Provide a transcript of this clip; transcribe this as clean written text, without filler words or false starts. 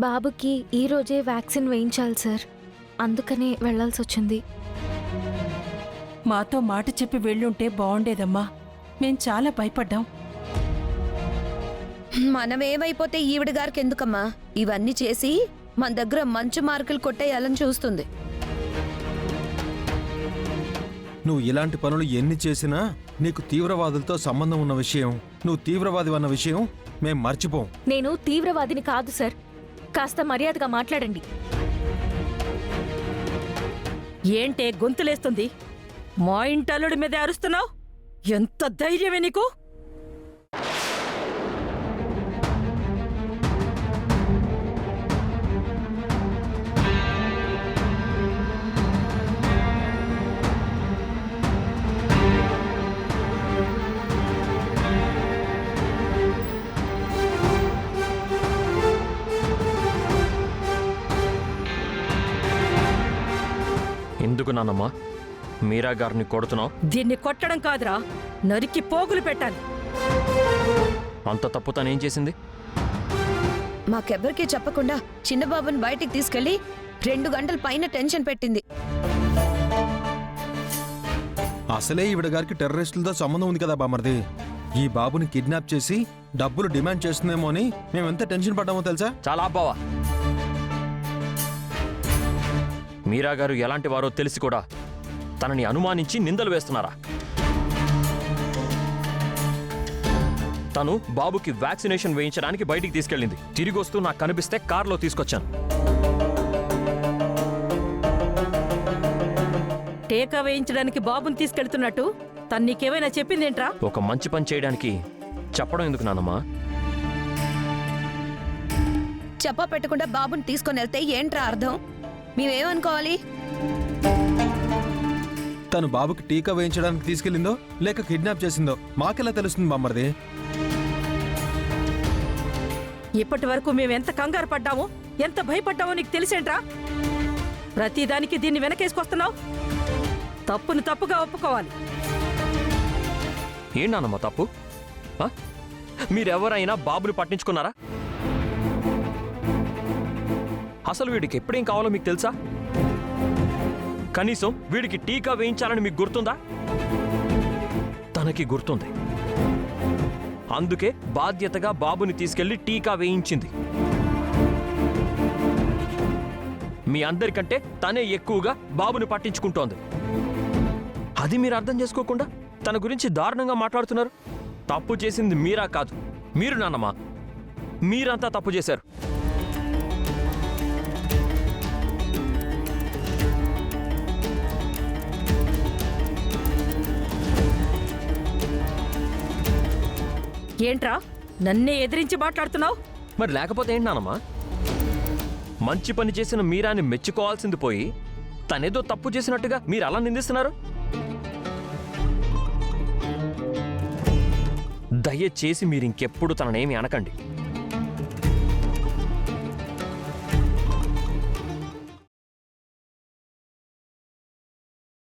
బాబుకి ఈరోజే వ్యాక్సిన్ వేయించాలి సార్, అందుకనే వెళ్లాల్సి వచ్చింది. మాతో మాట చెప్పి వెళ్ళుంటే బాగుండేదమ్మా. మేం చాలా భయపడ్డాం. మనమేమైపోతే ఈవిడ గారికి ఎందుకమ్మా? ఇవన్నీ చేసి మన దగ్గర మంచి మార్కులు కొట్టేయాలని చూస్తుంది. నువ్వు ఇలాంటి పనులు ఎన్ని చేసినా నీకు తీవ్రవాదులతో సంబంధం ఉన్న విషయం, నువ్వు తీవ్రవాది అన్న విషయం మేం మర్చిపోం. నేను తీవ్రవాదిని కాదు సార్, కాస్త మర్యాదగా మాట్లాడండి. ఏంటే గొంతులేస్తుంది? మా ఇంటల్లుడి మీదే అరుస్తున్నావు? ఎంత ధైర్యమే నీకు? ఎందుకు నాన్నమ్మా మీరా గారిని కొడుతున్నావు? దీన్ని కొట్టడం కాదురా, నరికి పోగులు పెట్టాలి. అంత తప్పు తనేం చేసింది? మాకెవ్వరికీ చెప్పకుండా చిన్నబాబుని బయటికి తీసుకెళ్లి 2 గంటల పైన టెన్షన్ పెట్టింది. అసలే ఈవిడ గారికి టెర్రరిస్టులతో సంబంధం ఉంది కదా బామర్ది. ఈ బాబుని కిడ్నాప్ చేసి డబ్బులు డిమాండ్ చేస్తుందేమో అని మేమెంత టెన్షన్ పడ్డామో తెలుసా? చాలా అబ్బావా, మీరా గారు ఎలాంటి వారో తెలిసి కూడా తనని అనుమానించి నిందలు వేస్తున్నారా? తను బాబుకి వ్యాక్సినేషన్ వేయించడానికి బయటికి తీసుకెళ్ళింది. తిరిగి వస్తూ నాకు కనిపిస్తే కారులో తీసుకొచ్చాను. టీకా వేయించడానికి బాబుని తీసుకెళ్తున్నట్టు తను నీకేమైనా చెప్పిందేంట్రా? ఒక మంచి పని చేయడానికి చెప్పడం ఎందుకు నాన్నమ్మా? చెప్ప పెట్టకుండా బాబుని తీసుకొని వెళ్తే ఏంట్రా అర్థం? మేమేమనుకోవాలి? తను బాబుకి టీకా వేయించడానికి తీసుకెళ్ళిందో లేక కిడ్నాప్ చేసిందో మాకెలా తెలుస్తుంది బామర్ది? ఇప్పటి వరకు మేమెంత కంగారు పడ్డామో, ఎంత భయపడ్డామో నీకు తెలిసేంట్రా? ప్రతిదానికి దీన్ని వెనకేసుకొస్తున్నావు. తప్పును తప్పుగా ఒప్పుకోవాలి. ఏం నాన్నమ్మా తప్పు? మీరెవరైనా బాబుని పట్టించుకున్నారా? అసలు వీడికి ఎప్పుడేం కావాలో మీకు తెలుసా? కనీసం వీడికి టీకా వేయించాలని మీకు గుర్తుందా? తనకి గుర్తుంది. అందుకే బాధ్యతగా బాబుని తీసుకెళ్లి టీకా వేయించింది. మీ అందరికంటే తనే ఎక్కువగా బాబుని పట్టించుకుంటోంది. అది మీరు అర్థం చేసుకోకుండా తన గురించి దారుణంగా మాట్లాడుతున్నారు. తప్పు చేసింది మీరా కాదు, మీరు నాన్నమ్మా. మీరంతా తప్పు చేశారు. ఏంట్రా నన్నే ఎదిరించి మాట్లాడుతున్నావు? మరి లేకపోతే ఏంటి నాన్నమ్మా? మంచి పని చేసిన మీరాని మెచ్చుకోవాల్సింది పోయి తనేదో తప్పు చేసినట్టుగా మీరు అలా నిందిస్తున్నారు. దయచేసి మీరింకెప్పుడు తననేమి అనకండి.